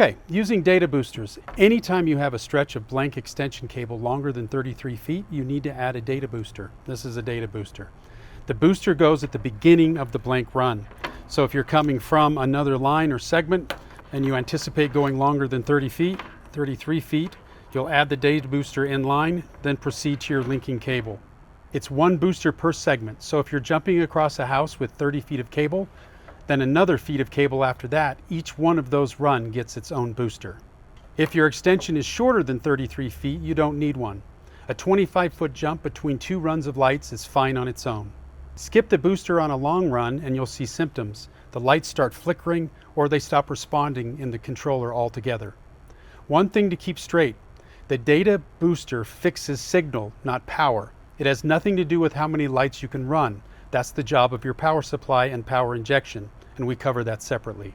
Okay, using data boosters. Anytime you have a stretch of blank extension cable longer than 33 feet, you need to add a data booster. This is a data booster. The booster goes at the beginning of the blank run. So if you're coming from another line or segment and you anticipate going longer than 30 feet, 33 feet, you'll add the data booster in line, then proceed to your linking cable. It's one booster per segment. So if you're jumping across a house with 30 feet of cable, then another feet of cable after that, each one of those run gets its own booster. If your extension is shorter than 33 feet, you don't need one. A 25-foot jump between two runs of lights is fine on its own. Skip the booster on a long run and you'll see symptoms. The lights start flickering or they stop responding in the controller altogether. One thing to keep straight, the data booster fixes signal, not power. It has nothing to do with how many lights you can run. That's the job of your power supply and power injection, and we cover that separately.